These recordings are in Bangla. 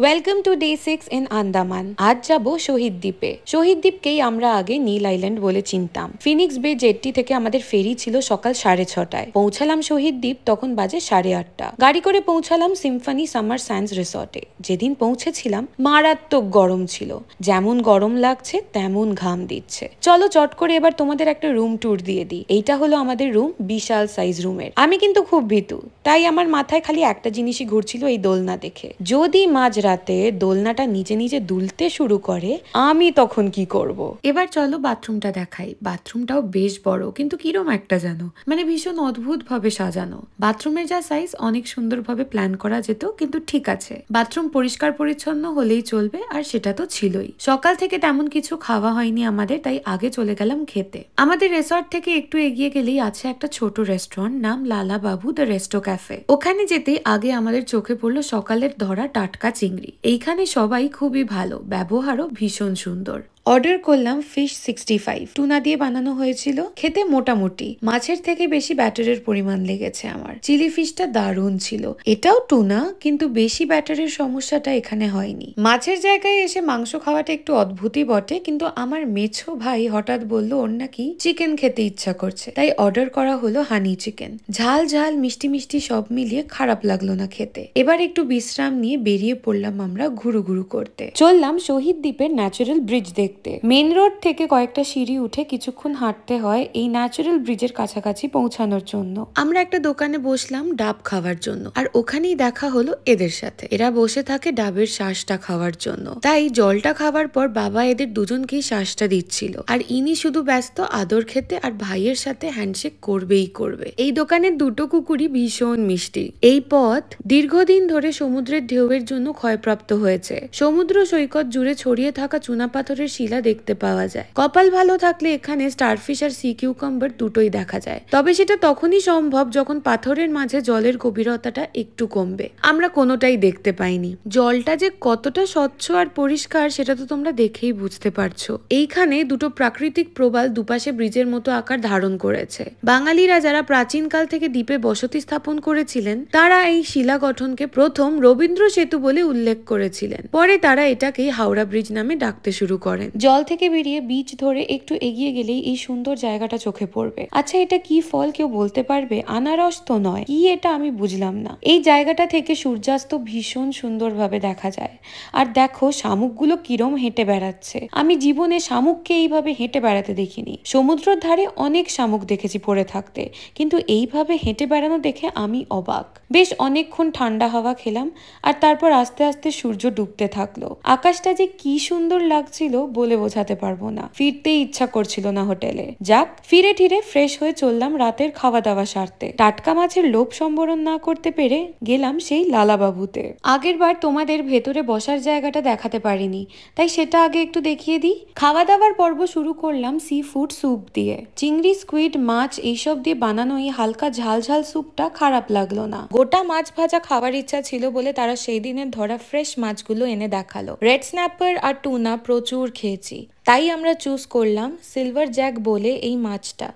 Welcome to day 6 in Andaman. আজ যাব শহীদ দ্বীপে। শহীদ দ্বীপকেই আমরা আগে নীল আইল্যান্ড বলে চিনতাম। ফিনিক্স বে জেটটি থেকে আমাদের ফেরি ছিল সকাল 6:30টায়। পৌঁছালাম শহীদ দ্বীপ তখন বাজে 8:30। গাড়ি করে পৌঁছালাম সিম্ফনি সামার স্যান্ডস রিসর্টে। যেদিন পৌঁছেছিলাম মারাত্মক গরম ছিল, যেমন গরম লাগছে তেমন ঘাম দিচ্ছে। চলো চট করে এবার তোমাদের একটা রুম ট্যুর দিয়ে দিই। এইটা হলো আমাদের রুম, বিশাল সাইজ রুমের। আমি কিন্তু খুব ভীতু, তাই আমার মাথায় খালি একটা জিনিসই ঘুরছিল, এই দোলনা দেখে। যদি মাঝ রাতে দোলনাটা নিজে নিজে দুলতে শুরু করে আমি তখন কি করব। এবার চলো বাথরুমটা দেখাই। বাথরুমটাও বেশ বড়, কিন্তু কিরম একটা জানো, মানে ভীষণ অদ্ভুত ভাবে সাজানো। বাথরুমের যা সাইজ অনেক সুন্দরভাবে প্ল্যান করা যেত, কিন্তু ঠিক আছে, বাথরুম পরিষ্কার পরিচ্ছন্ন হলেই চলবে, আর সেটা তো ছিলই। সকাল থেকে তেমন কিছু খাওয়া হয়নি আমাদের, তাই আগে চলে গেলাম খেতে। আমাদের রিসর্ট থেকে একটু এগিয়ে গেলেই আছে একটা ছোট রেস্টুরেন্ট, নাম লালা বাবু দ্য রেস্টো ক্যাফে। ওখানে যেতেই আগে আমাদের চোখে পড়লো সকালের ধরা টাটকা চিংড়ি। এইখানে সবাই খুবই ভালো, ব্যবহারও ভীষণ সুন্দর। অর্ডার করলাম ফিশ 65, টুনা দিয়ে বানানো হয়েছিল। খেতে মোটামুটি, মাছের থেকে বেশি ব্যাটারের পরিমাণ লেগেছে আমার। চিলি ফিশটা দারুণ ছিল। এটাও টুনা, কিন্তু বেশি ব্যাটারের সমস্যাটা এখানে হয়নি। মাছের জায়গায় এসে মাংস খাওয়াটা একটু অদ্ভুতই বটে, কিন্তু আমার মেছো ভাই হঠাৎ বলল ওর নাকি চিকেন খেতে ইচ্ছা করছে, তাই অর্ডার করা হলো হানি চিকেন। ঝাল ঝাল মিষ্টি মিষ্টি সব মিলিয়ে খারাপ লাগলো না খেতে। এবার একটু বিশ্রাম নিয়ে বেরিয়ে পড়লাম আমরা ঘুরু ঘুরু করতে। চললাম শহীদ দ্বীপের ন্যাচারাল ব্রিজ দেখতে। মেন রোড থেকে কয়েকটা সিঁড়ি উঠে কিছুক্ষণ হাঁটতে হয় এই ন্যাচারাল ব্রিজের কাছাকাছি পৌঁছানোর জন্য। আমরা একটা দোকানে বসলাম ডাব খাওয়ার জন্য, আর ওখানেই দেখা হলো এদের সাথে। এরা বসে থাকে ডাবের শ্বাসটা খাওয়ার জন্য, তাই জলটা খাওয়ার পর বাবা এদের দুজনকেই শ্বাসটা দিচ্ছিল, আর ইনি শুধু ব্যস্ত আদর খেতে আর ভাইয়ের সাথে হ্যান্ডশেক করবেই করবে। এই দোকানের দুটো কুকুরই ভীষণ মিষ্টি। এই পথ দীর্ঘদিন ধরে সমুদ্রের ঢেউয়ের জন্য ক্ষয়প্রাপ্ত হয়েছে। সমুদ্র সৈকত জুড়ে ছড়িয়ে থাকা চুনাপাথরের শিলা দেখতে পাওয়া যায়। কপাল ভালো থাকলে এখানে স্টারফিশ আর সি কিউকাম্বার দুটোই দেখা যায়, তবে সেটা তখনই সম্ভব যখন পাথরের মাঝে জলের গভীরতাটা একটু কমবে। আমরা কোনোটাই দেখতে পাইনি। জলটা যে কতটা স্বচ্ছ আর পরিষ্কার সেটা তো তোমরা দেখেই বুঝতে পারছো। এইখানে দুটো প্রাকৃতিক প্রবাল দুপাশে ব্রিজের মতো আকার ধারণ করেছে। বাঙালিরা যারা প্রাচীনকাল থেকে দ্বীপে বসতি স্থাপন করেছিলেন, তারা এই শিলা গঠনকে প্রথম রবীন্দ্র সেতু বলে উল্লেখ করেছিলেন। পরে তারা এটাকেই হাওড়া ব্রিজ নামে ডাকতে শুরু করেন। জল থেকে বেরিয়ে বিচ ধরে একটু এগিয়ে গেলেই এই সুন্দর জায়গাটা চোখে পড়বে। আচ্ছা, এটা কি ফল কেউ বলতে পারবে? আনারস তো নয়, কি এটা আমি বুঝলাম না। এই জায়গাটা থেকে সূর্যাস্ত ভীষণ সুন্দরভাবে দেখা যায়। আর দেখো শামুকগুলো কিরম হেঁটে বেড়াচ্ছে। আমি জীবনে শামুককে এইভাবে হেঁটে বেড়াতে দেখিনি। সমুদ্রের ধারে অনেক শামুক দেখেছি পড়ে থাকতে, কিন্তু এইভাবে হেঁটে বেড়ানো দেখে আমি অবাক। বেশ অনেকক্ষণ ঠান্ডা হাওয়া খেলাম, আর তারপর আস্তে আস্তে সূর্য ডুবতে থাকলো। আকাশটা যে কি সুন্দর লাগছিল বলে বোঝাতে পারবো না। ফিরতেই ইচ্ছা করছিল না হোটেলে। যাক, ফিরে ঠিরে ফ্রেশ হয়ে চললাম রাতের খাওয়া দাওয়া সারতে। টাটকা মাছের লোভ সম্বরণ না করতে পেরে গেলাম সেই লালাবাবুতে। আগের বার তোমাদের ভেতরে বসার জায়গাটা দেখাতে পারিনি, তাই সেটা আগে একটু দেখিয়ে দিই। খাওয়া দাওয়ার পর্ব শুরু করলাম সি ফুড স্যুপ দিয়ে। চিংড়ি, স্কুইড, মাছ এইসব দিয়ে বানানো এই হালকা ঝাল ঝাল স্যুপটা খারাপ লাগলো না। গোটা মাছ ভাজা খাওয়ার ইচ্ছা ছিল বলে তারা সেই দিনের ধরা ফ্রেশ মাছগুলো এনে দেখালো। রেড স্ন্যাপার আর টুনা প্রচুর খেয়েছি, তাই আমরা চুজ করলাম সিলভার জ্যাক বলে এই মাছটা।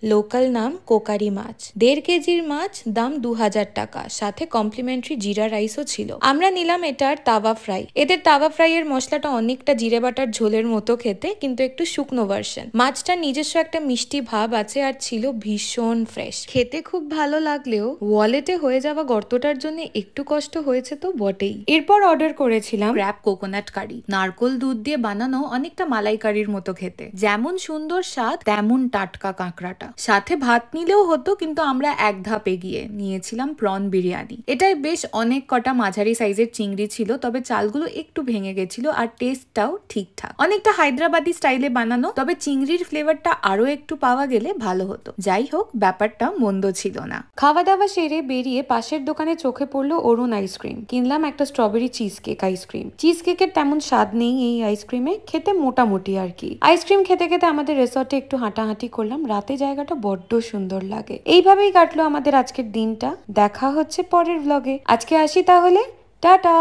লোকাল নাম কোকারি মাছ। 1.5 কেজির মাছ, দাম 2000 টাকা, সাথে কমপ্লিমেন্টারি জিরা রাইসও ছিল। আমরা নিলাম এটার তাওয়া ফ্রাই। এদের তাওয়া ফ্রাই এর মশলাটা অনেকটা জিরে বাটার ঝোলের মতো খেতে, কিন্তু একটু শুকনো ভার্সন। মাছটার নিজস্ব একটা মিষ্টি ভাব আছে আর ছিল ভীষণ ফ্রেশ। খেতে খুব ভালো লাগলেও ওয়ালেটে হয়ে যাওয়া গর্তটার জন্য একটু কষ্ট হয়েছে তো বটেই। এরপর অর্ডার করেছিলাম ক্র্যাব কোকোনাট কারি। নারকোল দুধ দিয়ে বানানো, অনেকটা মালাই কারির মতো খেতে। যেমন সুন্দর স্বাদ তেমন টাটকা কাঁকড়াটা। সাথে ভাত নিলেও হতো, কিন্তু আমরা এক ধাপ এগিয়ে নিয়েছিলাম প্রন বিরিয়ানি। এটাই বেশ অনেক কটা মাঝারি সাইজের চিংড়ি ছিল, তবে চালগুলো একটু ভেঙে গেছিল আর টেস্টটাও ঠিকঠাক। অনেকটা হায়দ্রাবাদি স্টাইলে বানানো, তবে চিংড়ির ফ্লেভারটা আরো একটু পাওয়া গেলে ভালো হতো। যাই হোক, ব্যাপারটা মন্দ ছিল না। খাওয়া দাওয়া সেরে বেরিয়ে পাশের দোকানে চোখে পড়লো অরুণ আইসক্রিম। কিনলাম একটা strawberry cheese cake ice cream. Cheese কেকের তেমন স্বাদ নেই এই আইসক্রিমে, খেতে মোটামুটি আর কি। আইসক্রিম খেতে খেতে আমাদের রিসর্টে একটু হাঁটাহাঁটি করলাম। রাতে জায়গাটা বড্ড সুন্দর লাগে। এইভাবেই কাটলো আমাদের আজকের দিনটা। দেখা হচ্ছে পরের ব্লগে। আজকে আসি তাহলে, টাটা।